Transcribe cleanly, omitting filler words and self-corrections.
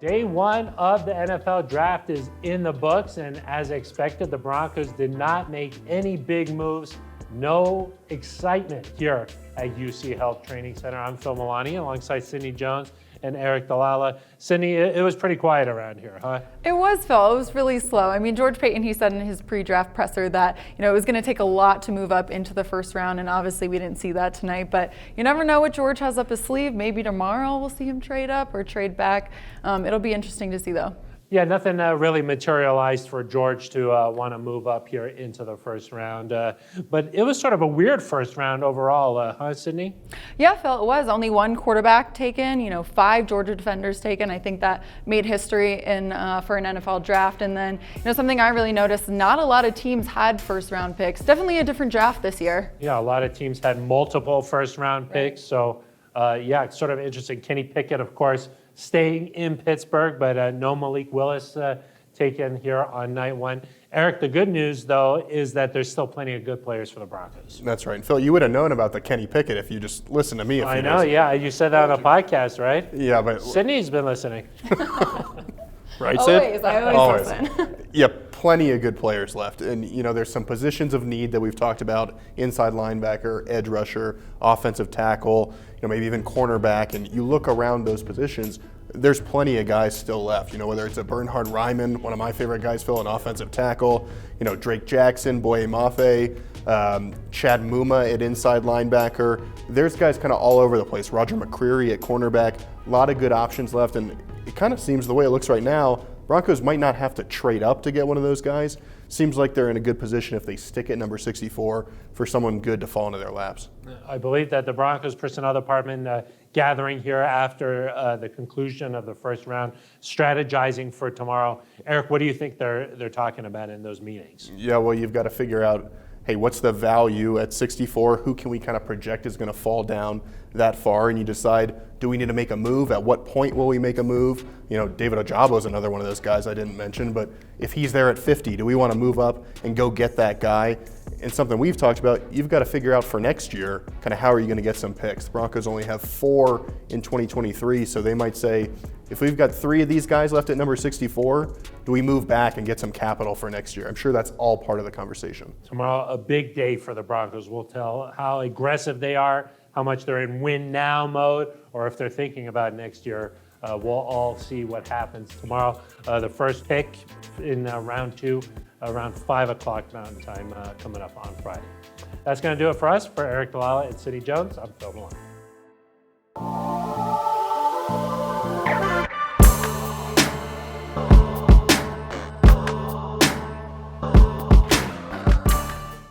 Day one of the NFL draft is in the books, and as expected, the Broncos did not make any big moves. No excitement here at UC Health Training Center. I'm Phil Milani alongside Sydney Jones and Aric DiLalla. Sydney, it was pretty quiet around here, huh? It was, Phil. It was really slow. I mean, George Paton, he said in his pre-draft presser that, it was going to take a lot to move up into the first round, and obviously we didn't see that tonight. But you never know what George has up his sleeve. Maybe tomorrow we'll see him trade up or trade back. It'll be interesting to see, though. Yeah, nothing really materialized for George to want to move up here into the first round. But it was sort of a weird first round overall, huh, Sydney? Yeah, Phil, it was. Only one quarterback taken, 5 Georgia defenders taken. I think that made history for an NFL draft. And then, something I really noticed, not a lot of teams had first round picks. Definitely a different draft this year. Yeah, a lot of teams had multiple first round picks. So, it's sort of interesting. Kenny Pickett, of course, staying in Pittsburgh, but no Malik Willis taken here on night one. Aric, the good news, though, is that there's still plenty of good players for the Broncos. That's right. And Phil, you would have known about the Kenny Pickett if you just listened to me a few days ago. Yeah. You said that on a podcast, right? Yeah, but Sydney's been listening. Right, Sid? I always listen. Yeah, plenty of good players left. And, there's some positions of need that we've talked about: inside linebacker, edge rusher, offensive tackle, maybe even cornerback. And you look around those positions, there's plenty of guys still left. Whether it's a Bernhard Raimann, one of my favorite guys, Phil, an offensive tackle, Drake Jackson, Boye Mafe, Chad Muma at inside linebacker. There's guys kind of all over the place. Roger McCreary at cornerback. A lot of good options left. And it kind of seems, the way it looks right now, Broncos might not have to trade up to get one of those guys. Seems like they're in a good position if they stick at number 64 for someone good to fall into their laps. I believe that the Broncos personnel department gathering here after the conclusion of the first round, strategizing for tomorrow. Aric, what do you think they're talking about in those meetings? Yeah, well, you've got to figure out, hey, what's the value at 64? Who can we kind of project is going to fall down that far? And you decide, do we need to make a move? At what point will we make a move? David Ojabo is another one of those guys I didn't mention, but if he's there at 50, do we want to move up and go get that guy? And something we've talked about, you've got to figure out for next year, kind of how are you going to get some picks? The Broncos only have 4 in 2023, so they might say, if we've got 3 of these guys left at number 64, do we move back and get some capital for next year? I'm sure that's all part of the conversation. Tomorrow, a big day for the Broncos. We'll tell how aggressive they are, how much they're in win now mode, or if they're thinking about next year. We'll all see what happens tomorrow. The first pick in round 2, around 5 o'clock Mountain Time, coming up on Friday. That's going to do it for us. For Aric DiLalla and Sydney Jones, I'm Phil Milani.